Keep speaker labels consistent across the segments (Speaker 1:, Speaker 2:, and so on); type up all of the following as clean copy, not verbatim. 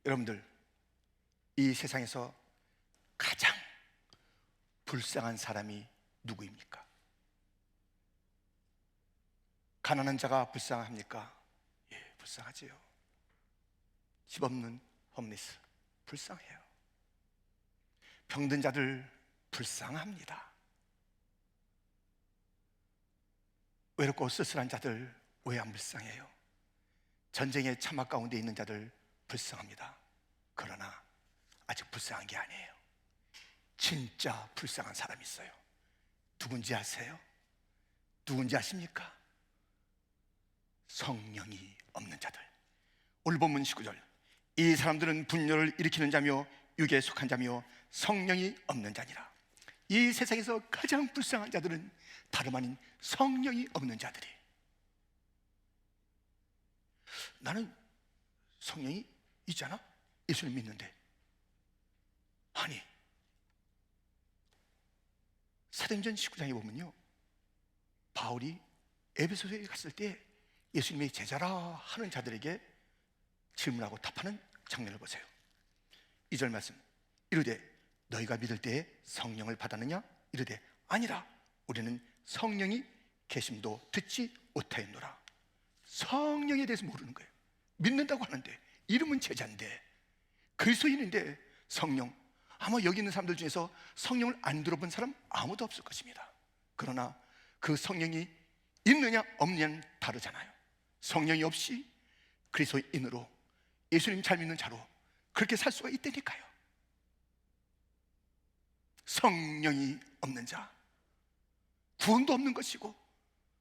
Speaker 1: 여러분들, 이 세상에서 가장 불쌍한 사람이 누구입니까? 가난한 자가 불쌍합니까? 예, 불쌍하지요. 집 없는 홈리스 불쌍해요. 병든 자들 불쌍합니다. 외롭고 쓸쓸한 자들 왜 안 불쌍해요? 전쟁의 참막 가운데 있는 자들 불쌍합니다. 그러나 아직 불쌍한 게 아니에요. 진짜 불쌍한 사람이 있어요. 누군지 아세요? 누군지 아십니까? 성령이 없는 자들. 오늘 본문 19절, 이 사람들은 분노를 일으키는 자며 육에 속한 자며 성령이 없는 자니라. 이 세상에서 가장 불쌍한 자들은 다름 아닌 성령이 없는 자들이. 나는 성령이 있잖아, 예수를 믿는데. 아니, 사도행전 19장에 보면요, 바울이 에베소서에 갔을 때 예수님의 제자라 하는 자들에게 질문하고 답하는 장면을 보세요. 2절 말씀, 이르되 너희가 믿을 때에 성령을 받았느냐? 이르되 아니라 우리는 성령이 계심도 듣지 못하였노라. 성령에 대해서 모르는 거예요. 믿는다고 하는데, 이름은 제자인데, 그리스도인인데 성령, 아마 여기 있는 사람들 중에서 성령을 안 들어본 사람 아무도 없을 것입니다. 그러나 그 성령이 있느냐 없느냐는 다르잖아요. 성령이 없이 그리스도인으로 예수님 잘 믿는 자로 그렇게 살 수가 있다니까요. 성령이 없는 자, 구원도 없는 것이고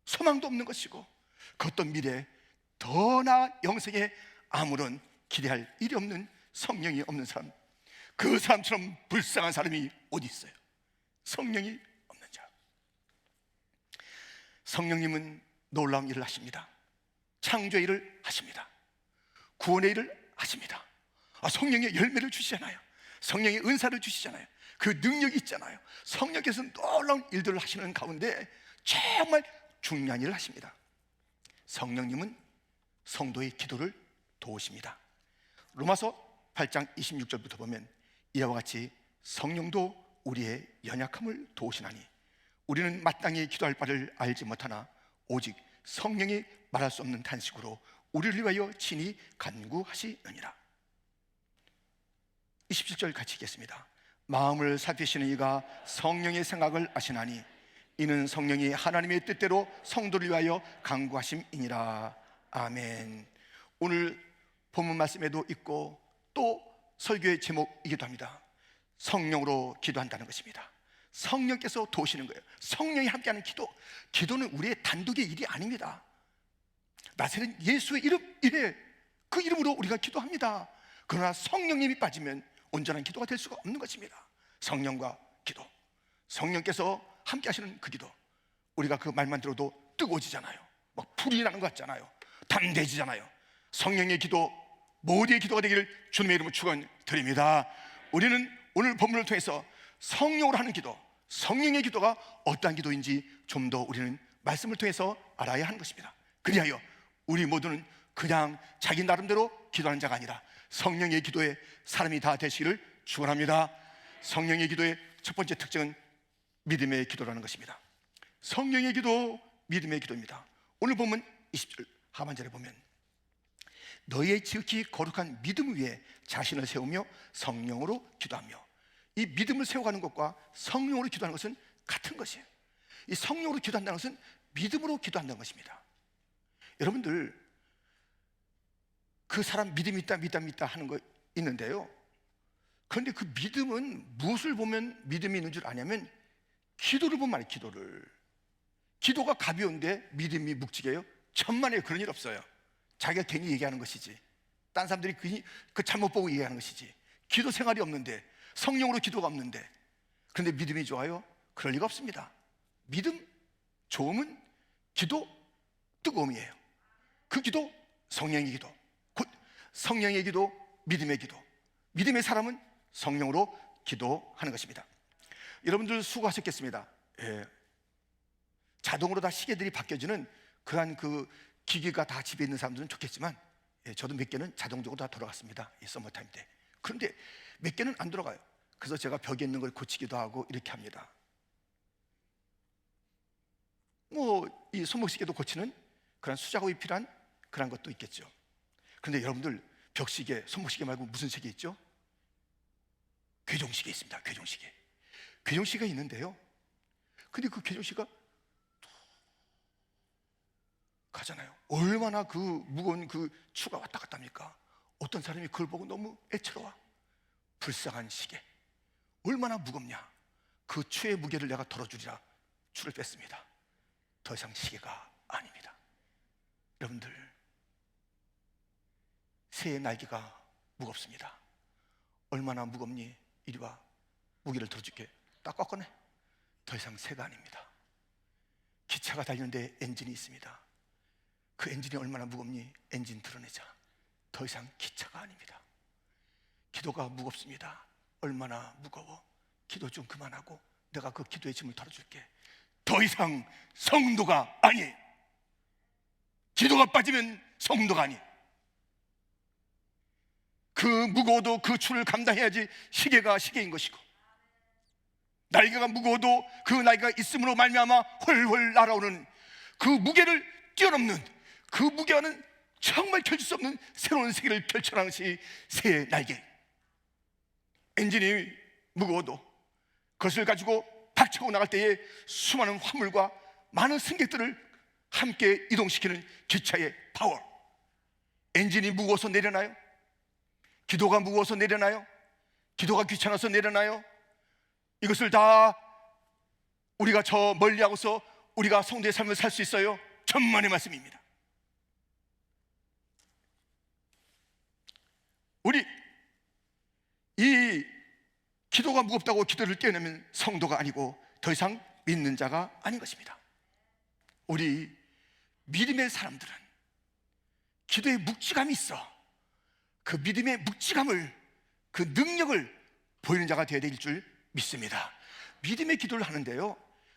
Speaker 1: 소망도 없는 것이고 그 어떤 미래에 더 나아 영생에 아무런 기대할 일이 없는 성령이 없는 사람, 그 사람처럼 불쌍한 사람이 어디 있어요? 성령이 없는 자. 성령님은 놀라운 일을 하십니다. 창조의 일을 하십니다. 구원의 일을 하십니다. 성령의 열매를 주시잖아요. 성령의 은사를 주시잖아요. 그 능력이 있잖아요. 성령께서 놀라운 일들을 하시는 가운데 정말 중요한 일을 하십니다. 성령님은 성도의 기도를 도우십니다. 로마서 8장 26절부터 보면 이와 같이 성령도 우리의 연약함을 도우시나니 우리는 마땅히 기도할 바를 알지 못하나 오직 성령이 말할 수 없는 탄식으로 우리를 위하여 친히 간구하시느니라. 27절 같이 읽겠습니다. 마음을 살피시는 이가 성령의 생각을 아시나니 이는 성령이 하나님의 뜻대로 성도를 위하여 간구하심이니라. 아멘. 오늘 본문 말씀에도 있고 또 설교의 제목이기도 합니다. 성령으로 기도한다는 것입니다. 성령께서 도우시는 거예요. 성령이 함께하는 기도. 기도는 우리의 단독의 일이 아닙니다. 나사렛 예수의 이름 이래, 그 이름으로 우리가 기도합니다. 그러나 성령님이 빠지면 온전한 기도가 될 수가 없는 것입니다. 성령과 기도, 성령께서 함께 하시는 그 기도, 우리가 그 말만 들어도 뜨거워지잖아요. 막 불이 나는 것 같잖아요. 담대해지잖아요. 성령의 기도, 모두의 기도가 되기를 주님의 이름으로 축원드립니다. 우리는 오늘 본문을 통해서 성령으로 하는 기도, 성령의 기도가 어떠한 기도인지 좀 더 우리는 말씀을 통해서 알아야 하는 것입니다. 그리하여 우리 모두는 그냥 자기 나름대로 기도하는 자가 아니라 성령의 기도에 사람이 다 되시기를 축원합니다. 성령의 기도의 첫 번째 특징은 믿음의 기도라는 것입니다. 성령의 기도, 믿음의 기도입니다. 오늘 보면 20절 하반절에 보면 너희의 지극히 거룩한 믿음 위에 자신을 세우며 성령으로 기도하며, 이 믿음을 세워가는 것과 성령으로 기도하는 것은 같은 것이에요. 이 성령으로 기도한다는 것은 믿음으로 기도한다는 것입니다. 여러분들, 그 사람 믿음이 있다 믿다 하는 거 있는데요, 그런데 그 믿음은 무엇을 보면 믿음이 있는 줄 아냐면 기도를 보면 말이에요. 기도가 가벼운데 믿음이 묵직해요? 천만에 그런 일 없어요. 자기가 괜히 얘기하는 것이지, 딴 사람들이 그 잘못 보고 얘기하는 것이지. 기도 생활이 없는데, 성령으로 기도가 없는데, 그런데 믿음이 좋아요? 그럴 리가 없습니다. 믿음 좋음은 기도 뜨거움이에요. 그 기도 성령의 기도, 곧 성령의 기도, 믿음의 기도. 믿음의 사람은 성령으로 기도하는 것입니다. 여러분들 수고하셨겠습니다. 자동으로 다 시계들이 바뀌어지는 그러한 그 기기가 다 집에 있는 사람들은 좋겠지만, 저도 몇 개는 자동적으로 다 돌아갔습니다, 이 서머타임 때. 그런데 몇 개는 안 돌아가요. 그래서 제가 벽에 있는 걸 고치기도 하고 이렇게 합니다. 이 손목시계도 고치는 그런 수작업이 필요한 그런 것도 있겠죠. 그런데 여러분들, 벽시계, 손목시계 말고 무슨 시계 있죠? 괴종시계 있습니다. 괴종시계. 괴종시계가 있는데요, 근데 그 괴종시계가 가잖아요. 얼마나 그 무거운 그 추가 왔다 갔다 합니까? 어떤 사람이 그걸 보고 너무 애처로워. 불쌍한 시계, 얼마나 무겁냐. 그 추의 무게를 내가 덜어주리라 추를 뺐습니다. 더 이상 시계가 아닙니다. 여러분들, 새의 날개가 무겁습니다. 얼마나 무겁니? 이리 와, 무게를 덜어줄게. 딱 꺾어내. 더 이상 새가 아닙니다. 기차가 달리는데 엔진이 있습니다. 그 엔진이 얼마나 무겁니? 엔진 드러내자. 더 이상 기차가 아닙니다. 기도가 무겁습니다. 얼마나 무거워? 기도 좀 그만하고 내가 그 기도의 짐을 덜어줄게. 더 이상 성도가 아니에요. 기도가 빠지면 성도가 아니에요. 그 무거워도 그 추를 감당해야지 시계가 시계인 것이고, 날개가 무거워도 그 날개가 있음으로 말미암아 훨훨 날아오는 그 무게를 뛰어넘는, 그 무게와는 정말 펼칠 수 없는 새로운 세계를 펼쳐나가는 것이 새의 날개. 엔진이 무거워도 그것을 가지고 박차고 나갈 때에 수많은 화물과 많은 승객들을 함께 이동시키는 기차의 파워. 엔진이 무거워서 내려나요? 기도가 무거워서 내려나요? 기도가 귀찮아서 내려나요? 이것을 다 우리가 저 멀리하고서 우리가 성도의 삶을 살 수 있어요? 천만의 말씀입니다. 우리 이 기도가 무겁다고 기도를 떼어내면 성도가 아니고 더 이상 믿는 자가 아닌 것입니다. 우리 믿음의 사람들은 기도에 묵직함이 있어. 그 믿음의 묵직함을, 그 능력을 보이는 자가 되어야 될 줄 믿습니다. 믿음의 기도를 하는데요,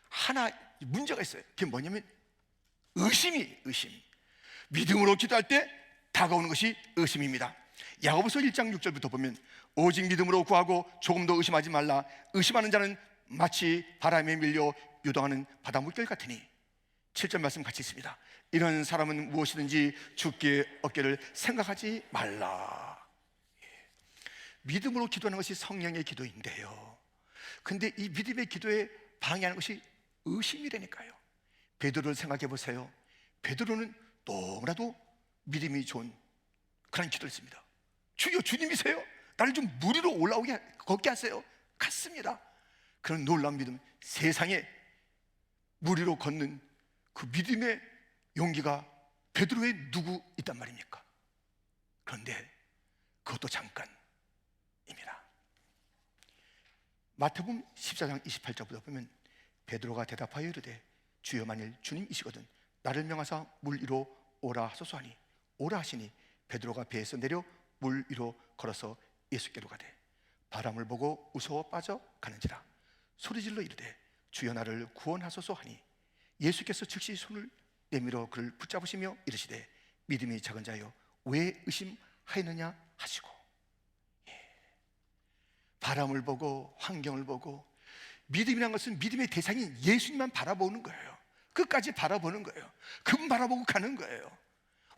Speaker 1: 하나 문제가 있어요. 그게 뭐냐면 의심. 믿음으로 기도할 때 다가오는 것이 의심입니다. 야고보서 1장 6절부터 보면, 오직 믿음으로 구하고 조금도 의심하지 말라. 의심하는 자는 마치 바람에 밀려 요동하는 바다 물결 같으니. 7절 말씀 같이 있습니다. 이런 사람은 무엇이든지 주께 얻기를 생각하지 말라. 믿음으로 기도하는 것이 성령의 기도인데요, 근데 이 믿음의 기도에 방해하는 것이 의심이라니까요. 베드로를 생각해 보세요. 베드로는 너무나도 믿음이 좋은 그런 기도를 했습니다. 주여, 주님이세요? 나를 좀 물 위로 올라오게 걷게 하세요. 갔습니다. 그런 놀라운 믿음, 세상에 물 위로 걷는 그 믿음의 용기가 베드로에 누구 있단 말입니까? 그런데 그것도 잠깐입니다. 마태복음 14장 28절부터 보면, 베드로가 대답하여 이르되 주여, 만일 주님이시거든 나를 명하사 물 위로 오라 하소서 하니, 오라 하시니 베드로가 배에서 내려 물 위로 걸어서 예수께로 가되 바람을 보고 무서워 빠져 가는지라. 소리질러 이르되 주여, 나를 구원하소서 하니 예수께서 즉시 손을 내밀어 그를 붙잡으시며 이르시되 믿음이 작은 자여 왜 의심하였느냐 하시고. 바람을 보고 환경을 보고, 믿음이란 것은 믿음의 대상인 예수님만 바라보는 거예요. 끝까지 바라보는 거예요. 그분 바라보고 가는 거예요.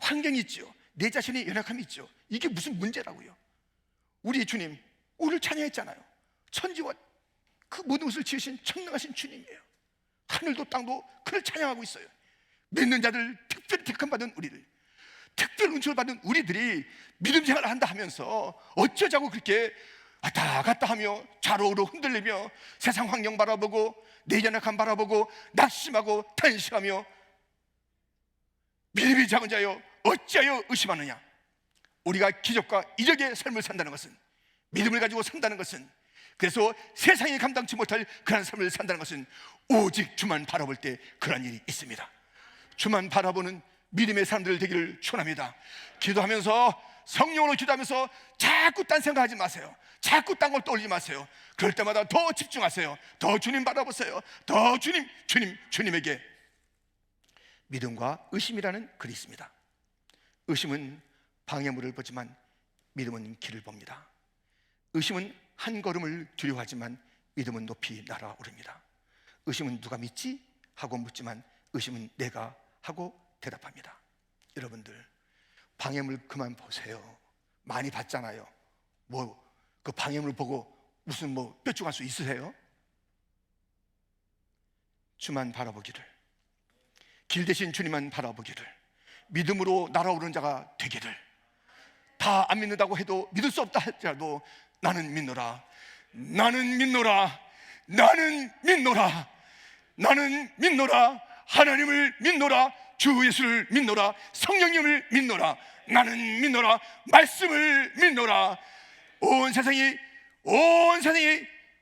Speaker 1: 환경이 있죠, 내 자신의 연약함이 있죠. 이게 무슨 문제라고요? 우리 주님, 우리를 찬양했잖아요. 천지와 그 모든 것을 지으신 전능하신 주님이에요. 하늘도 땅도 그를 찬양하고 있어요. 믿는 자들, 특별히 택함받은 우리들, 특별 은총을 받은 우리들이 믿음 생활을 한다 하면서 어쩌자고 그렇게 왔다 갔다 하며 좌로우로 흔들리며 세상 환경 바라보고 내 연약함 바라보고 낙심하고 탄식하며 믿음이 작은 자여 어찌하여 의심하느냐. 우리가 기적과 이적의 삶을 산다는 것은, 믿음을 가지고 산다는 것은, 그래서 세상이 감당치 못할 그런 삶을 산다는 것은 오직 주만 바라볼 때 그런 일이 있습니다. 주만 바라보는 믿음의 사람들 되기를 축원합니다. 기도하면서, 성령으로 기도하면서 자꾸 딴 생각하지 마세요. 자꾸 딴 걸 떠올리지 마세요. 그럴 때마다 더 집중하세요. 더 주님 바라보세요. 더 주님에게. 믿음과 의심이라는 글이 있습니다. 의심은 방해물을 보지만 믿음은 길을 봅니다. 의심은 한 걸음을 두려워하지만 믿음은 높이 날아오릅니다. 의심은 누가 믿지? 하고 묻지만 의심은 내가 하고 대답합니다. 여러분들, 방해물 그만 보세요. 많이 봤잖아요. 그 방해물 보고 무슨 뾰족할 수 있으세요? 주만 바라보기를, 길 대신 주님만 바라보기를, 믿음으로 날아오르는 자가 되기를. 다 안 믿는다고 해도, 믿을 수 없다 할지라도 나는 믿노라, 나는 믿노라, 나는 믿노라, 나는 믿노라, 하나님을 믿노라, 주 예수를 믿노라, 성령님을 믿노라, 나는 믿노라, 말씀을 믿노라. 온 세상이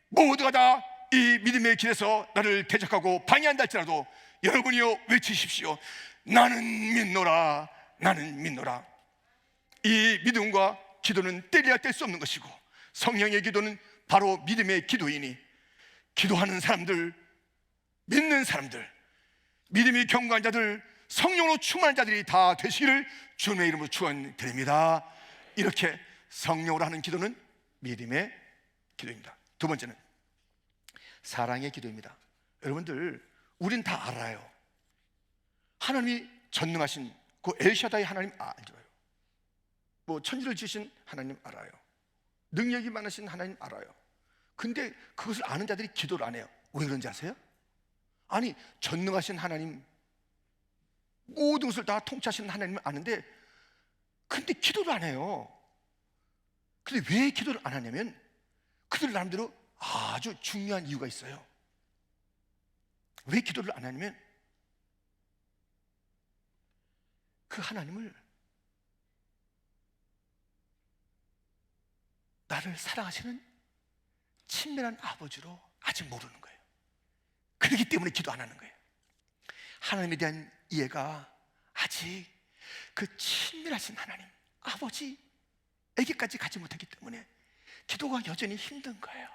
Speaker 1: 모두가 다 이 믿음의 길에서 나를 대적하고 방해한다 할지라도 여러분이요 외치십시오. 나는 믿노라, 나는 믿노라. 이 믿음과 기도는 떼려야 뗄 수 없는 것이고, 성령의 기도는 바로 믿음의 기도이니, 기도하는 사람들, 믿는 사람들, 믿음이 견고한 자들, 성령으로 충만한 자들이 다 되시기를 주님의 이름으로 축원드립니다. 이렇게 성령으로 하는 기도는 믿음의 기도입니다. 두 번째는 사랑의 기도입니다. 여러분들, 우린 다 알아요. 하나님이 전능하신 그 엘샤다이 하나님 알죠. 천지를 지으신 하나님 알아요. 능력이 많으신 하나님 알아요. 근데 그것을 아는 자들이 기도를 안 해요. 왜 그런지 아세요? 아니, 전능하신 하나님, 모든 것을 다 통치하시는 하나님을 아는데 근데 기도를 안 해요. 근데 왜 기도를 안 하냐면 그들 나름대로 아주 중요한 이유가 있어요. 왜 기도를 안 하냐면 그 하나님을, 나를 사랑하시는 친밀한 아버지로 아직 모르는 거예요. 그렇기 때문에 기도 안 하는 거예요. 하나님에 대한 이해가 아직 그 친밀하신 하나님 아버지에게까지 가지 못했기 때문에 기도가 여전히 힘든 거예요.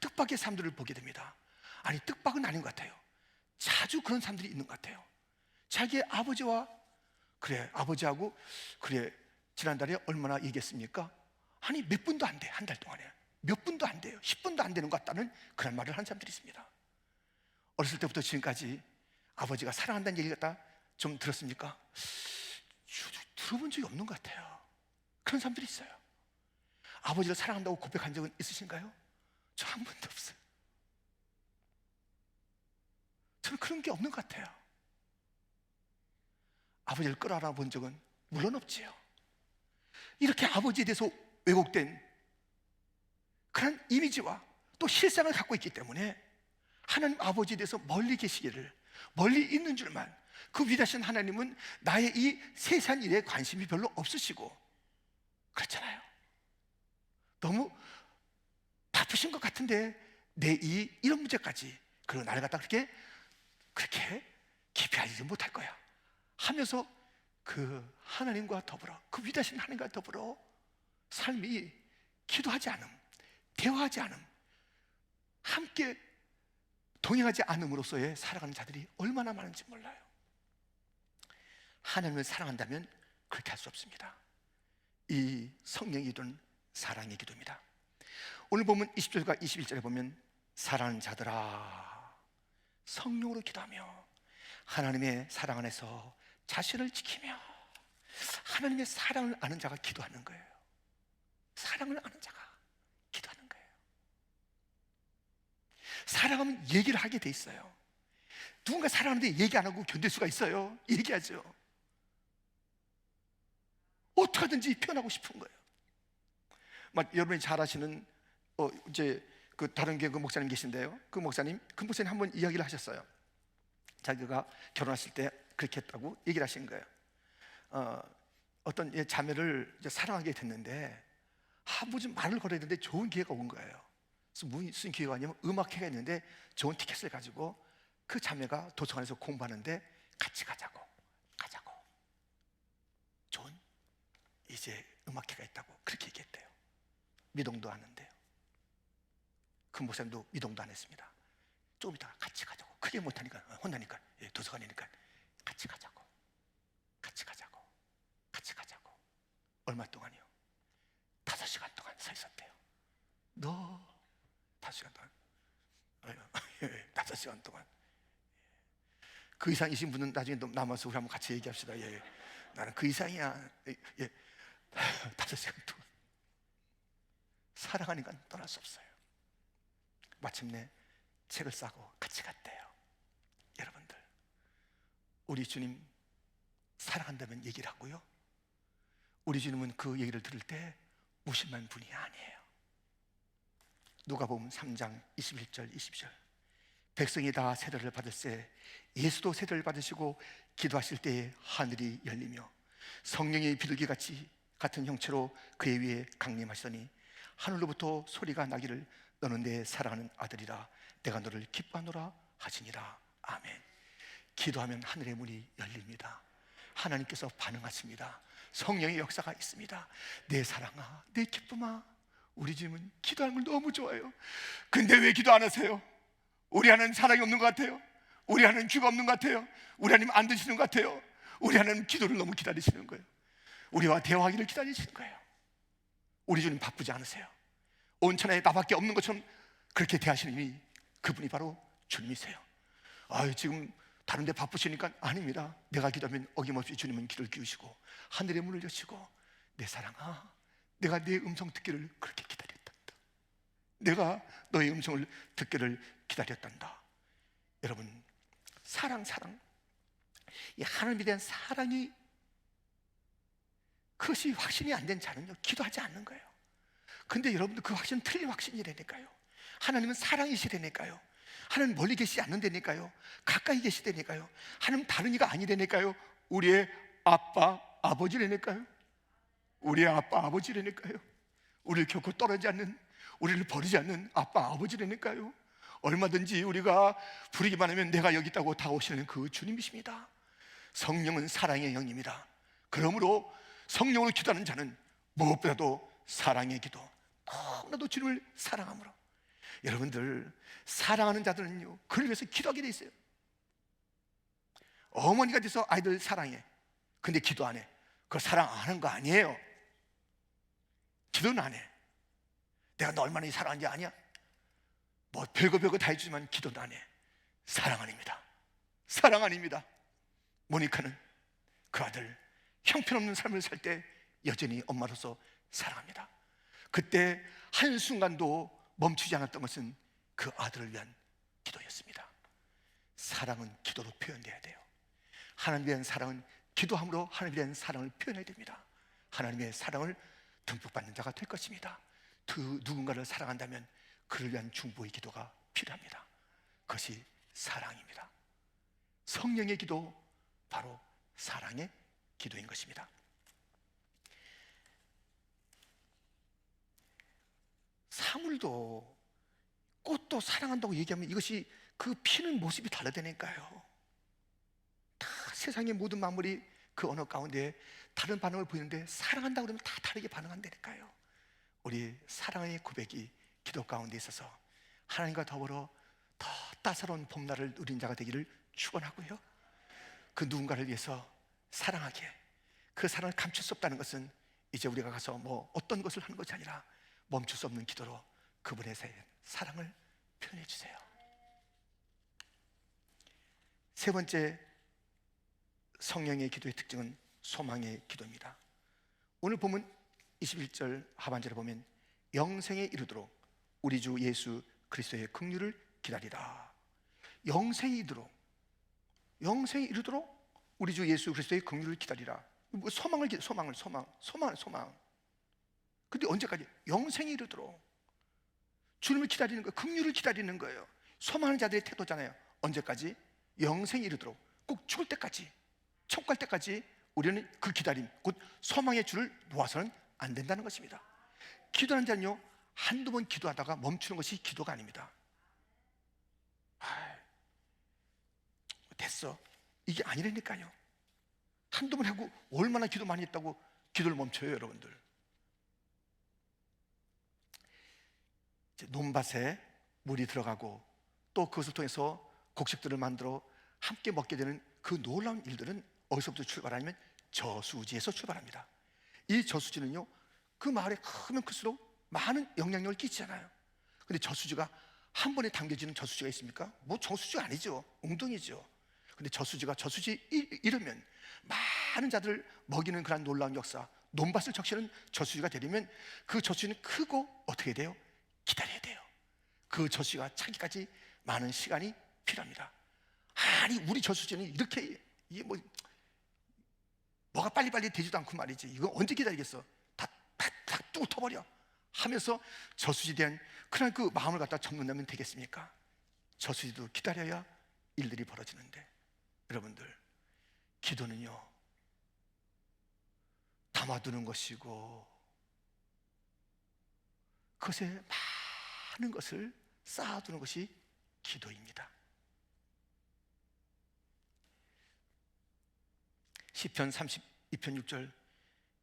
Speaker 1: 뜻밖의 사람들을 보게 됩니다. 아니, 뜻밖은 아닌 것 같아요. 자주 그런 사람들이 있는 것 같아요. 자기의 아버지와, 그래, 아버지하고 그래, 지난달에 얼마나 얘기했습니까? 아니, 몇 분도 안 돼. 한 달 동안에 몇 분도 안 돼요. 10분도 안 되는 것 같다는 그런 말을 하는 사람들이 있습니다. 어렸을 때부터 지금까지 아버지가 사랑한다는 얘기 갖다 좀 들었습니까? 들어본 적이 없는 것 같아요. 그런 사람들이 있어요. 아버지를 사랑한다고 고백한 적은 있으신가요? 저 한 번도 없어요. 저는 그런 게 없는 것 같아요. 아버지를 끌어안아 본 적은 물론 없지요. 이렇게 아버지에 대해서 왜곡된 그런 이미지와 또 실상을 갖고 있기 때문에 하나님 아버지에 대해서 멀리 계시기를, 멀리 있는 줄만, 그 위대하신 하나님은 나의 이 세상 일에 관심이 별로 없으시고 그렇잖아요. 너무 바쁘신 것 같은데 내 이런 문제까지, 그리고 나를 갖다 그렇게 깊이 알지 못할 거야 하면서 그 하나님과 더불어, 그 위대하신 하나님과 더불어 삶이 기도하지 않음, 대화하지 않음, 함께 동행하지 않음으로써의 살아가는 자들이 얼마나 많은지 몰라요. 하나님을 사랑한다면 그렇게 할 수 없습니다. 이 성령의 기도는 사랑의 기도입니다. 오늘 보면 20절과 21절에 보면 사랑하는 자들아, 성령으로 기도하며 하나님의 사랑 안에서 자신을 지키며, 하나님의 사랑을 아는 자가 기도하는 거예요. 사랑을 아는 자가 기도하는 거예요. 사랑하면 얘기를 하게 돼 있어요. 누군가 사랑하는데 얘기 안 하고 견딜 수가 있어요? 얘기하죠. 어떻게 하든지 표현하고 싶은 거예요. 여러분이 잘 아시는 이제 그 다른 교회 그 목사님 계신데요. 그 목사님 한번 이야기를 하셨어요. 자기가 결혼했을 때 그렇게 했다고 얘기를 하신 거예요. 어떤 자매를 이제 사랑하게 됐는데 무슨 말을 걸어야 되는데 좋은 기회가 온 거예요. 그래서 무슨 기회가 왔냐면 음악회가 있는데 좋은 티켓을 가지고 그 자매가 도서관에서 공부하는데 같이 가자고 좋은 이제 음악회가 있다고 그렇게 얘기했대요. 미동도 하는데요. 그 목사님도 미동도 안 했습니다. 조금 이따가 같이 가자고. 크게 못하니까 혼나니까, 도서관이니까 같이 가자고. 얼마 동안이요? 5시간 동안 서 있었대요. 너 5시간 동안. 5시간 동안. 그 이상이신 분은 나중에 남아서 우리 한번 같이 얘기합시다. 예. 나는 그 이상이야. 예. 5시간 동안 사랑하니까 떠날 수 없어요. 마침내 책을 싸고 같이 갔대요. 여러분들, 우리 주님 사랑한다면 얘기를 하고요, 우리 주님은 그 얘기를 들을 때 무심한 분이 아니에요. 누가복음 3장 21절 22절, 백성이 다 세례를 받을세 예수도 세례를 받으시고 기도하실 때에 하늘이 열리며 성령의 비둘기같이 같은 형체로 그의 위에 강림하시더니 하늘로부터 소리가 나기를 너는 내 사랑하는 아들이라 내가 너를 기뻐하노라 하시니라. 아멘. 기도하면 하늘의 문이 열립니다. 하나님께서 반응하십니다. 성령의 역사가 있습니다. 내 사랑아, 내 기쁨아. 우리 주님은 기도하는 걸 너무 좋아해요. 근데 왜 기도 안 하세요? 우리 하나님 사랑이 없는 것 같아요. 우리 하나님 귀가 없는 것 같아요. 우리 하나님 안 드시는 것 같아요. 우리 하나님 기도를 너무 기다리시는 거예요. 우리와 대화하기를 기다리시는 거예요. 우리 주님 바쁘지 않으세요. 온 천하에 나밖에 없는 것처럼 그렇게 대하시는 분이, 그분이 바로 주님이세요. 지금 다른 데 바쁘시니까 아닙니다. 내가 기도하면 어김없이 주님은 귀를 기우시고 하늘의 문을 여시고 내 사랑아, 내가 네 음성 듣기를 그렇게 기다렸단다. 내가 너의 음성을 듣기를 기다렸단다. 여러분, 사랑, 이 하나님에 대한 사랑이, 그것이 확신이 안 된 자는요 기도하지 않는 거예요. 근데 여러분들 그 확신은 틀린 확신이라니까요. 하나님은 사랑이시라니까요. 하나님 멀리 계시지 않는다니까요. 가까이 계시다니까요. 하나님 다른 이가 아니라니까요. 우리의 아빠, 아버지라니까요. 우리의 아빠, 아버지라니까요. 우리를 결코 떨어지지 않는, 우리를 버리지 않는 아빠, 아버지라니까요. 얼마든지 우리가 부르기만 하면 내가 여기 있다고 다가오시는 그 주님이십니다. 성령은 사랑의 영입니다. 그러므로 성령으로 기도하는 자는 무엇보다도 사랑의 기도, 너무나도 주님을 사랑함으로. 여러분들, 사랑하는 자들은요 그를 위해서 기도하게 돼 있어요. 어머니가 돼서 아이들 사랑해. 근데 기도 안 해. 그거 사랑 안 하는 거 아니에요. 기도는 안 해. 내가 너 얼마나 사랑하는지 아냐? 뭐 별거 다 해주지만 기도는 안 해. 사랑 아닙니다. 사랑 아닙니다. 모니카는 그 아들 형편없는 삶을 살 때 여전히 엄마로서 사랑합니다. 그때 한순간도 멈추지 않았던 것은 그 아들을 위한 기도였습니다. 사랑은 기도로 표현돼야 돼요. 하나님에 대한 사랑은 기도함으로 하나님에 대한 사랑을 표현해야 됩니다. 하나님의 사랑을 듬뿍 받는 자가 될 것입니다. 누군가를 사랑한다면 그를 위한 중보의 기도가 필요합니다. 그것이 사랑입니다. 성령의 기도, 바로 사랑의 기도인 것입니다. 사물도, 꽃도 사랑한다고 얘기하면 이것이 그 피는 모습이 다르다니까요. 다 세상의 모든 만물이 그 언어 가운데 다른 반응을 보이는데 사랑한다고 그러면 다 다르게 반응한다니까요. 우리 사랑의 고백이 기도 가운데 있어서 하나님과 더불어 더 따사로운 봄날을 누린 자가 되기를 축원하고요, 그 누군가를 위해서 사랑하게, 그 사랑을 감출 수 없다는 것은 이제 우리가 가서 뭐 어떤 것을 하는 것이 아니라 멈출 수 없는 기도로 그분의 사랑을 표현해 주세요. 세 번째 성령의 기도의 특징은 소망의 기도입니다. 오늘 보면 21절 하반절에 보면 영생에 이르도록 우리 주 예수 그리스도의 긍휼을 기다리라. 영생에 이르도록 우리 주 예수 그리스도의 긍휼을 기다리라. 뭐 소망을. 근데 언제까지? 영생에 이르도록 주님을 기다리는 거예요. 긍휼을 기다리는 거예요. 소망하는 자들의 태도잖아요. 언제까지? 영생에 이르도록, 꼭 죽을 때까지, 천국 갈 때까지 우리는 그 기다림, 곧 소망의 줄을 놓아서는 안 된다는 것입니다. 기도하는 자는요 한두 번 기도하다가 멈추는 것이 기도가 아닙니다. 됐어, 이게 아니라니까요. 한두 번 하고 얼마나 기도 많이 했다고 기도를 멈춰요, 여러분들. 논밭에 물이 들어가고 또 그것을 통해서 곡식들을 만들어 함께 먹게 되는 그 놀라운 일들은 어디서부터 출발하냐면 저수지에서 출발합니다. 이 저수지는요, 그 마을에 크면 클수록 많은 영향력을 끼치잖아요. 근데 저수지가 한 번에 당겨지는 저수지가 있습니까? 뭐 저수지가 아니죠. 웅덩이죠. 근데 저수지가 저수지 이르면 많은 자들을 먹이는 그런 놀라운 역사, 논밭을 적시는 저수지가 되려면 그 저수지는 크고 어떻게 돼요? 기다려야 돼요. 그 저수지가 차기까지 많은 시간이 필요합니다. 아니, 우리 저수지는 이렇게 이게 뭐가 빨리빨리 되지도 않고 말이지, 이거 언제 기다리겠어? 다 뚝 터버려 하면서 저수지에 대한 그런 그 마음을 갖다 접는다면 되겠습니까? 저수지도 기다려야 일들이 벌어지는데, 여러분들, 기도는요, 담아두는 것이고 그것에 많은 것을 쌓아두는 것이 기도입니다. 시편 32편 6절,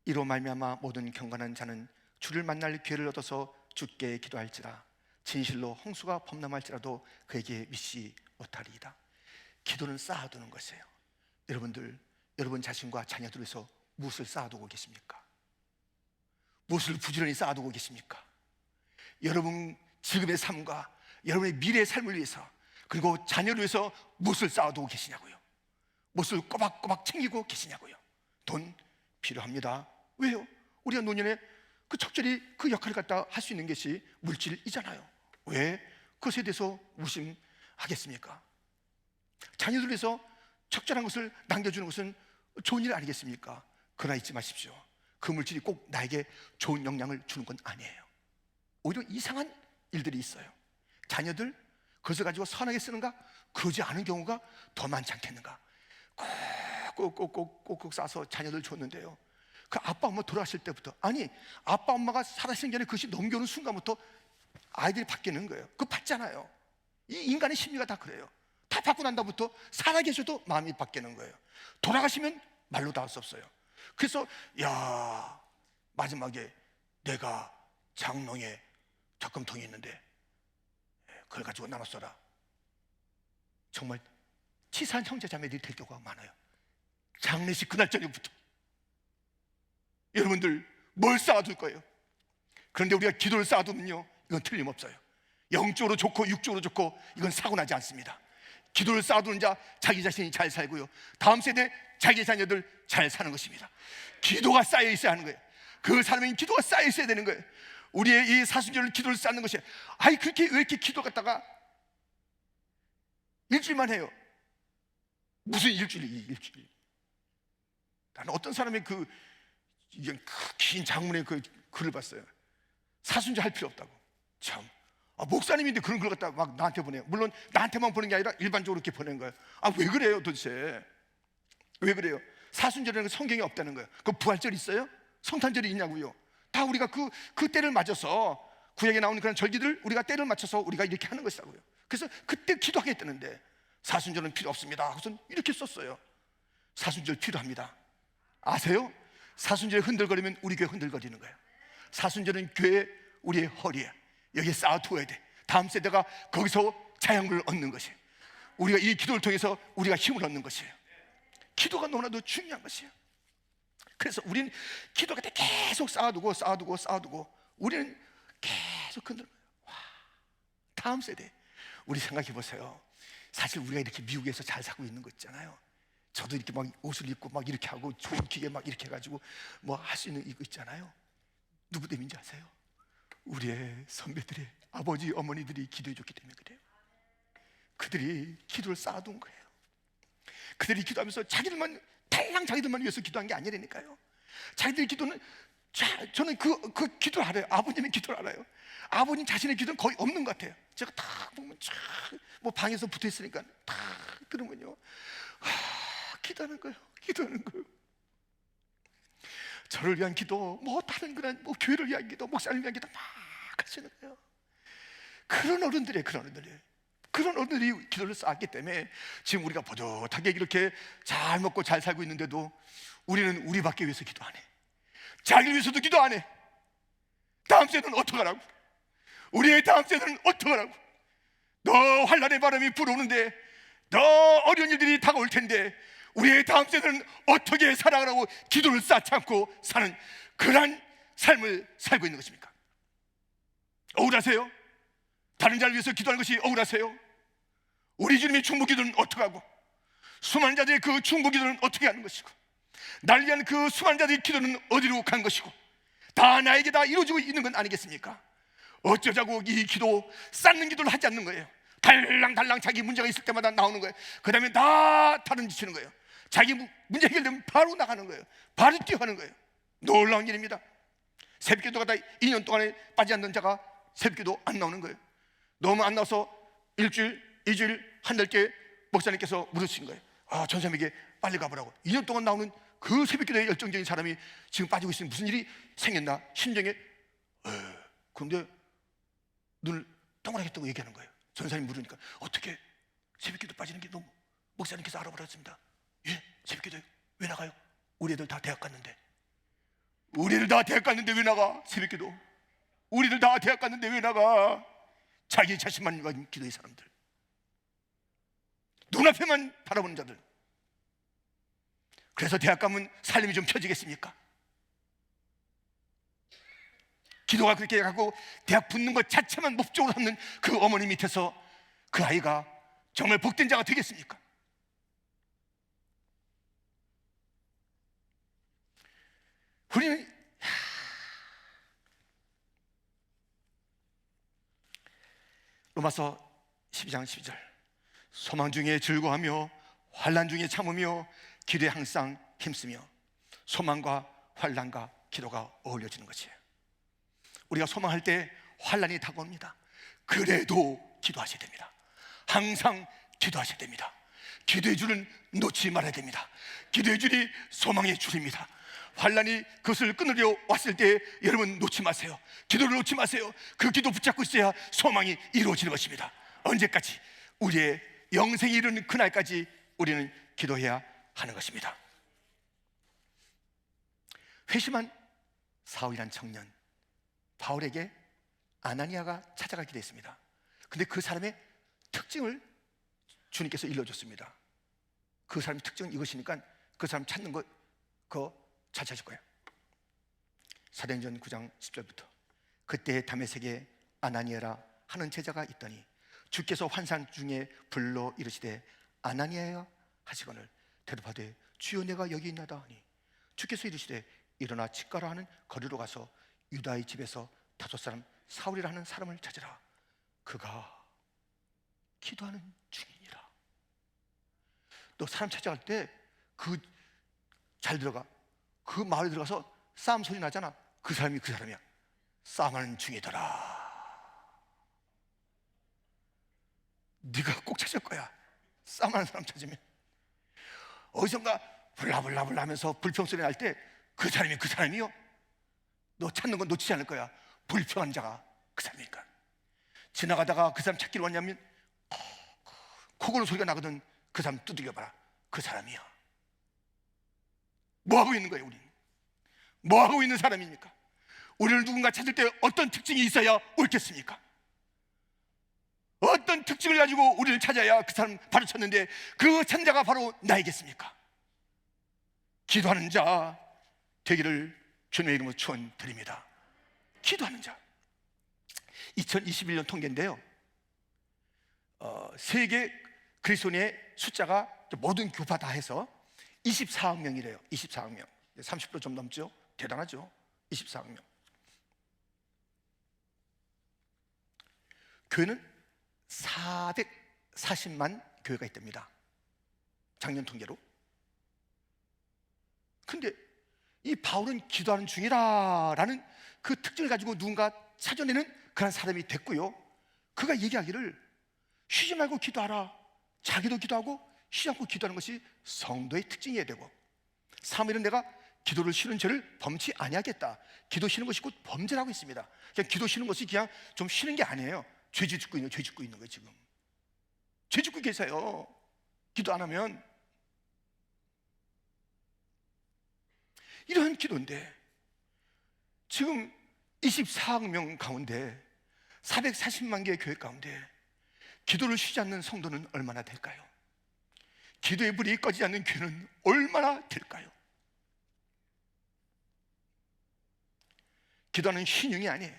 Speaker 1: 이로 말미암아 모든 경건한 자는 주를 만날 기회를 얻어서 주께 기도할지라. 진실로 홍수가 범람할지라도 그에게 미치 못하리이다. 기도는 쌓아두는 것이에요. 여러분들, 여러분 자신과 자녀들 위해서 무엇을 쌓아두고 계십니까? 무엇을 부지런히 쌓아두고 계십니까? 여러분 지금의 삶과 여러분의 미래의 삶을 위해서, 그리고 자녀를 위해서 무엇을 쌓아두고 계시냐고요? 무엇을 꼬박꼬박 챙기고 계시냐고요? 돈 필요합니다. 왜요? 우리가 노년에 그 적절히 그 역할을 갖다 할 수 있는 것이 물질이잖아요. 왜 그것에 대해서 무심하겠습니까? 자녀들 위해서 적절한 것을 남겨주는 것은 좋은 일 아니겠습니까? 그러나 잊지 마십시오. 그 물질이 꼭 나에게 좋은 영향을 주는 건 아니에요. 오히려 이상한 일들이 있어요. 자녀들 그것을 가지고 선하게 쓰는가? 그러지 않은 경우가 더 많지 않겠는가? 꼭꼭 싸서 자녀들 줬는데요, 그 아빠 엄마 돌아가실 때부터, 아니 아빠 엄마가 살아계신 전에 그것이 넘겨오는 순간부터 아이들이 바뀌는 거예요. 그거 봤잖아요. 이 인간의 심리가 다 그래요. 다 받고 난 다음부터 살아계셔도 마음이 바뀌는 거예요. 돌아가시면 말로 다 할 수 없어요. 그래서 야, 마지막에 내가 장롱에 적금통이 있는데 그걸 가지고 나눠써라. 정말 치사한 형제자매들이 될 경우가 많아요. 장례식 그날 저녁부터. 여러분들 뭘 쌓아둘 거예요? 그런데 우리가 기도를 쌓아두면요, 이건 틀림없어요. 영적으로 좋고 육적으로 좋고 이건 사고나지 않습니다. 기도를 쌓아두는 자 자기 자신이 잘 살고요, 다음 세대 자기 자녀들 잘 사는 것입니다. 기도가 쌓여 있어야 하는 거예요. 그 사람에게 기도가 쌓여 있어야 되는 거예요. 우리의 이 사순절을 기도를 쌓는 것이, 아니 그렇게 왜 이렇게 기도 갖다가 일주일만 해요? 무슨 일주일? 나는 어떤 사람의 긴 장문의 그 글을 봤어요. 사순절 할 필요 없다고. 참, 목사님인데 그런 걸 갖다 막 나한테 보내요. 물론 나한테만 보낸 게 아니라 일반적으로 이렇게 보낸 거예요. 왜 그래요 도대체? 왜 그래요? 사순절에는 성경에 없다는 거예요. 그 부활절 있어요? 성탄절이 있냐고요? 다 우리가 그 때를 맞춰서 구약에 나오는 그런 절기들 우리가 때를 맞춰서 우리가 이렇게 하는 것이라고요. 그래서 그때 기도하겠다는데 사순절은 필요 없습니다. 그래서 이렇게 썼어요. 사순절 필요합니다. 아세요? 사순절에 흔들거리면 우리 교회 흔들거리는 거예요. 사순절은 교회 우리의 허리에 여기에 쌓아두어야 돼. 다음 세대가 거기서 자양분을 얻는 것이에요. 우리가 이 기도를 통해서 우리가 힘을 얻는 것이에요. 기도가 너무나도 중요한 것이에요. 그래서 우리는 기도가 계속 쌓아두고 우리는 계속 흔들어요. 다음 세대, 우리 생각해 보세요. 사실 우리가 이렇게 미국에서 잘 살고 있는 거 있잖아요. 저도 이렇게 막 옷을 입고 막 이렇게 하고 좋은 기계 막 이렇게 해가지고 뭐 할 수 있는 이거 있잖아요. 누구 때문인지 아세요? 우리의 선배들의 아버지 어머니들이 기도해 줬기 때문에 그래요. 그들이 기도를 쌓아둔 거예요. 그들이 기도하면서 자기들만 위해서 기도한 게 아니라니까요. 자기들 기도는, 저는 그 기도를 알아요. 아버님의 기도를 알아요. 아버님 자신의 기도는 거의 없는 것 같아요. 제가 딱 보면 뭐 방에서 붙어 있으니까 딱 들으면요, 기도하는 거예요. 저를 위한 기도, 뭐 다른 그런 뭐 교회를 위한 기도, 목사를 위한 기도 막 하시는 거예요. 그런 어른들이 기도를 쌓았기 때문에 지금 우리가 버젓하게 이렇게 잘 먹고 잘 살고 있는데도 우리는 우리밖에 위해서 기도 안 해. 자기를 위해서도 기도 안 해. 다음 세대는 어떡하라고? 우리의 다음 세대는 어떡하라고? 더 환란의 바람이 불어오는데, 더 어려운 일들이 다가올 텐데 우리의 다음 세대는 어떻게 살아가라고 기도를 쌓지 않고 사는 그러한 삶을 살고 있는 것입니까? 억울하세요? 다른 자를 위해서 기도하는 것이 억울하세요? 우리 주님의 중보 기도는 어떻게 하고, 수많은 자들의 그 중보 기도는 어떻게 하는 것이고, 날 위한 그 수많은 자들의 기도는 어디로 간 것이고, 다 나에게 다 이루어지고 있는 건 아니겠습니까? 어쩌자고 이 기도, 쌓는 기도를 하지 않는 거예요. 달랑달랑 자기 문제가 있을 때마다 나오는 거예요. 그 다음에 다 다른 짓 치는 거예요. 자기 문제 해결되면 바로 나가는 거예요. 바로 뛰어가는 거예요. 놀라운 일입니다. 새벽기도가 다 2년 동안에 빠지지 않는 자가 새벽기도 안 나오는 거예요. 너무 안 나와서 일주일, 2주일, 한 달째 목사님께서 물으신 거예요. 전사님에게 빨리 가보라고. 2년 동안 나오는 그 새벽기도에 열정적인 사람이 지금 빠지고 있으니 무슨 일이 생겼나? 심정에 그런데 눈을 동그랗게 뜨고 얘기하는 거예요. 전사님 물으니까 어떻게 새벽기도 빠지는 게 너무, 목사님께서 알아보라 했습니다. 예? 새벽기도 왜 나가요? 우리 애들 다 대학 갔는데. 우리 애들 다 대학 갔는데 왜 나가? 새벽기도. 우리 애들 다 대학 갔는데 왜 나가? 자기 자신만 가진 기도의 사람들, 눈앞에만 바라보는 자들. 그래서 대학 가면 삶이 좀 펴지겠습니까? 기도가 그렇게 해갖고 대학 붙는 것 자체만 목적으로 삼는 그 어머니 밑에서 그 아이가 정말 복된 자가 되겠습니까? 우리는 로마서 12장 12절, 소망 중에 즐거워하며 환난 중에 참으며 기도에 항상 힘쓰며. 소망과 환난과 기도가 어울려지는 것이에요. 우리가 소망할 때 환난이 다가옵니다. 그래도 기도하셔야 됩니다. 항상 기도하셔야 됩니다. 기도의 줄은 놓지 말아야 됩니다. 기도의 줄이 소망의 줄입니다. 환난이 그것을 끊으려 왔을 때 여러분 놓지 마세요. 기도를 놓지 마세요. 그 기도 붙잡고 있어야 소망이 이루어지는 것입니다. 언제까지? 우리의 영생이 이르는 그날까지 우리는 기도해야 하는 것입니다. 회심한 사울이란 청년, 바울에게 아나니아가 찾아가기도 했습니다. 근데 그 사람의 특징을 주님께서 일러줬습니다. 그 사람의 특징은 이것이니까 그 사람 찾는 거 그거 잘 찾을 거예요. 사도행전 9장 10절부터, 그때 다메섹에 아나니아라 하는 제자가 있더니 주께서 환상 중에 불러 이르시되 아나니아야 하시거늘 대답하되 주여 내가 여기 있나다 하니 주께서 이르시되 일어나 치과라 하는 거리로 가서 유다의 집에서 다섯 사람 사울이라 하는 사람을 찾으라. 그가 기도하는 중이니라. 너 사람 찾아갈 때 그 잘 들어가. 그 마을에 들어가서 싸움 소리 나잖아. 그 사람이 그 사람이야. 싸움하는 중이더라. 네가 꼭 찾을 거야. 싸움하는 사람 찾으면. 어디선가 불라불라불라 하면서 불평소리 날 때 그 사람이 그 사람이요. 너 찾는 건 놓치지 않을 거야. 불평한 자가 그 사람이니까. 지나가다가 그 사람 찾기로 왔냐면 코골는 소리가 나거든. 그 사람 두들겨봐라. 그 사람이야. 뭐 하고 있는 거예요? 우리는 뭐 하고 있는 사람입니까? 우리를 누군가 찾을 때 어떤 특징이 있어야 옳겠습니까? 어떤 특징을 가지고 우리를 찾아야 그 사람 바로 찾는데 그 찾자가 바로 나이겠습니까? 기도하는 자 되기를 주님의 이름으로 축원드립니다. 기도하는 자. 2021년 통계인데요, 세계 그리스도인의 숫자가 모든 교파 다 해서 24억 명이래요. 24억 명. 30% 좀 넘죠? 대단하죠? 24억 명. 교회는 440만 교회가 있답니다. 작년 통계로. 근데 이 바울은 기도하는 중이라라는 그 특징을 가지고 누군가 찾아내는 그런 사람이 됐고요. 그가 얘기하기를 쉬지 말고 기도하라. 자기도 기도하고 쉬지 않고 기도하는 것이 성도의 특징이어야 되고, 3일은 내가 기도를 쉬는 죄를 범치 아니하겠다. 기도 쉬는 것이 곧 범죄라고 있습니다. 그냥 기도 쉬는 것이 그냥 좀 쉬는 게 아니에요. 죄 짓고 있는 거예요. 지금 죄 짓고 계세요. 기도 안 하면. 이런 기도인데 지금 24억 명 가운데 440만 개의 교회 가운데 기도를 쉬지 않는 성도는 얼마나 될까요? 기도의 불이 꺼지지 않는 교회는 얼마나 될까요? 기도하는 신용이 아니에요.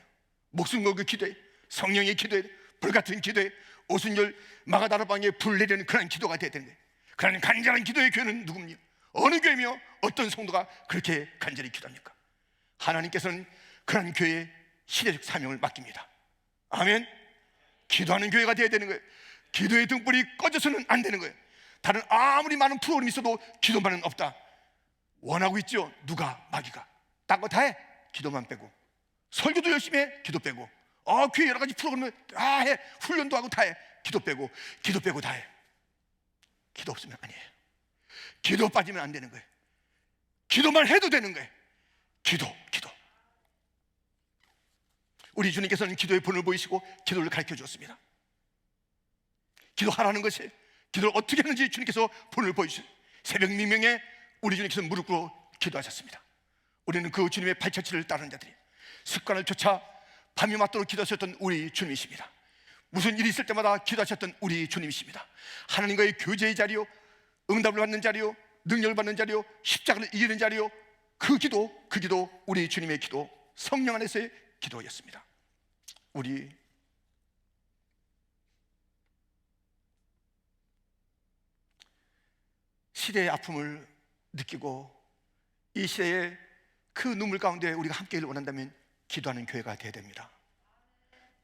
Speaker 1: 목숨 걸고 기도해, 성령의 기도해, 불같은 기도해, 오순절 마가다라방에 불 내리는 그런 기도가 돼야 되는 거예요. 그런 간절한 기도의 교회는 누굽니까? 어느 교회며 어떤 성도가 그렇게 간절히 기도합니까? 하나님께서는 그런 교회에 시대적 사명을 맡깁니다. 아멘. 기도하는 교회가 돼야 되는 거예요. 기도의 등불이 꺼져서는 안 되는 거예요. 다른 아무리 많은 프로그램이 있어도 기도만은 없다. 원하고 있죠. 누가? 마귀가. 딴 거 다 해. 기도만 빼고. 설교도 열심히 해. 기도 빼고. 교회 여러 가지 프로그램을 다 해. 훈련도 하고 다 해. 기도 빼고. 기도 빼고 다 해. 기도 없으면 아니에요. 기도 빠지면 안 되는 거예요. 기도만 해도 되는 거예요. 기도. 우리 주님께서는 기도의 본을 보이시고 기도를 가르쳐 주었습니다. 기도하라는 것이, 기도를 어떻게 하는지 주님께서 본을 보이시고, 새벽 미명에 우리 주님께서 무릎 꿇어 기도하셨습니다. 우리는 그 주님의 발자취를 따르는 자들이, 습관을 쫓아 밤이 맞도록 기도하셨던 우리 주님이십니다. 무슨 일이 있을 때마다 기도하셨던 우리 주님이십니다. 하나님과의 교제의 자리요, 응답을 받는 자리요, 능력을 받는 자리요, 십자가를 이기는 자리요, 그 기도 우리 주님의 기도, 성령 안에서의 기도였습니다. 우리 시대의 아픔을 느끼고 이 시대의 그 눈물 가운데 우리가 함께를 원한다면 기도하는 교회가 되어야 됩니다.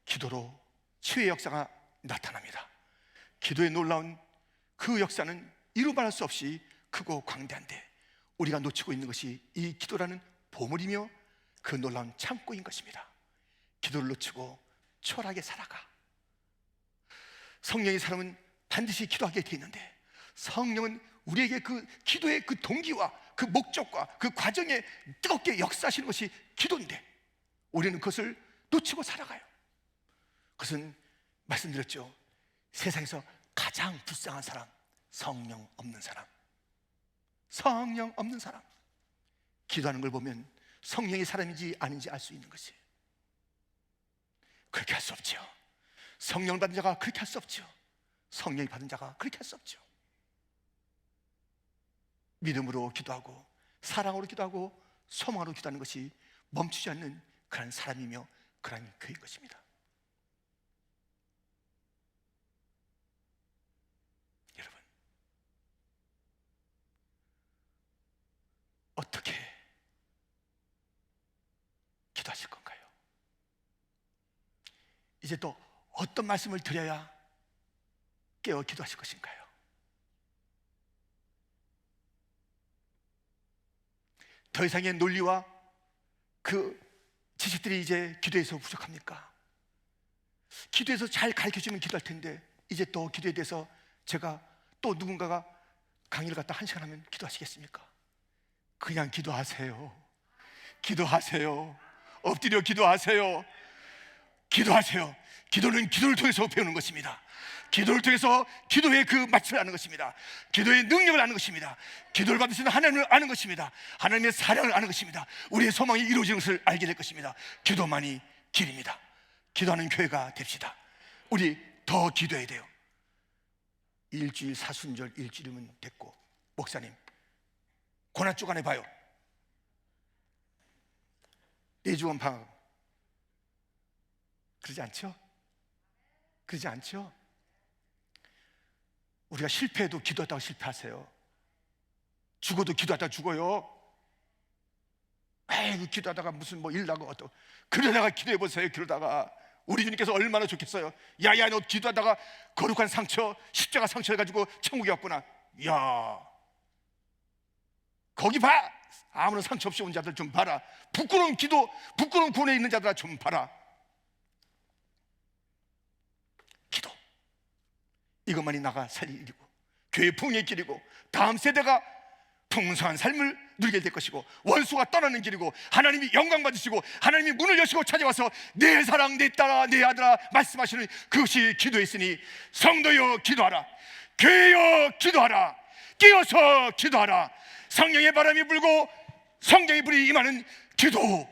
Speaker 1: 기도로 치유의 역사가 나타납니다. 기도의 놀라운 그 역사는 이루 말할 수 없이 크고 광대한데, 우리가 놓치고 있는 것이 이 기도라는 보물이며 그 놀라운 창고인 것입니다. 기도를 놓치고 초라하게 살아가. 성령의 사람은 반드시 기도하게 돼 있는데, 성령은 우리에게 그 기도의 그 동기와 그 목적과 그 과정에 뜨겁게 역사하시는 것이 기도인데, 우리는 그것을 놓치고 살아가요. 그것은 말씀드렸죠. 세상에서 가장 불쌍한 사람, 성령 없는 사람. 성령 없는 사람. 기도하는 걸 보면 성령의 사람인지 아닌지 알 수 있는 것이에요. 그렇게 할 수 없죠. 성령을 받은 자가 그렇게 할 수 없죠. 성령이 받은 자가 그렇게 할 수 없죠. 믿음으로 기도하고 사랑으로 기도하고 소망으로 기도하는 것이 멈추지 않는 그런 사람이며 그런 교회인 것입니다. 여러분, 어떻게 기도하실 건가요? 이제 또 어떤 말씀을 드려야 깨어 기도하실 것인가요? 더 이상의 논리와 그 지식들이 이제 기도에서 부족합니까? 기도에서 잘 가르쳐주면 기도할 텐데, 이제 또 기도에 대해서 제가 또 누군가가 강의를 갖다 1시간 하면 기도하시겠습니까? 그냥 기도하세요. 기도하세요. 엎드려 기도하세요. 기도하세요. 기도는 기도를 통해서 배우는 것입니다. 기도를 통해서 기도의 그 맛을 아는 것입니다. 기도의 능력을 아는 것입니다. 기도를 받으시는 하나님을 아는 것입니다. 하나님의 사랑을 아는 것입니다. 우리의 소망이 이루어지는 것을 알게 될 것입니다. 기도만이 길입니다. 기도하는 교회가 됩시다. 우리 더 기도해야 돼요. 일주일, 사순절 일주일이면 됐고, 목사님 고난 주간에 봐요. 4주간 방학. 그러지 않죠? 그러지 않죠? 우리가 실패해도 기도하다가 실패하세요. 죽어도 기도하다가 죽어요. 에이, 기도하다가 무슨 일 나고 그러다가 기도해보세요. 그러다가 우리 주님께서 얼마나 좋겠어요. 야야, 너 기도하다가 거룩한 상처, 십자가 상처 해가지고 천국에 왔구나. 야, 거기 봐. 아무런 상처 없이 온 자들 좀 봐라. 부끄러운 기도, 부끄러운 구원에 있는 자들 좀 봐라. 기도, 이것만이 나가 살 일이고, 교회 부흥의 길이고, 다음 세대가 풍성한 삶을 누리게 될 것이고, 원수가 떠나는 길이고, 하나님이 영광 받으시고 하나님이 문을 여시고 찾아와서 내 사랑, 내 딸아, 내 아들아 말씀하시는 그것이 기도였으니, 성도여 기도하라. 교회여 기도하라. 깨어서 기도하라. 성령의 바람이 불고 성령의 불이 임하는 기도하겠습니다.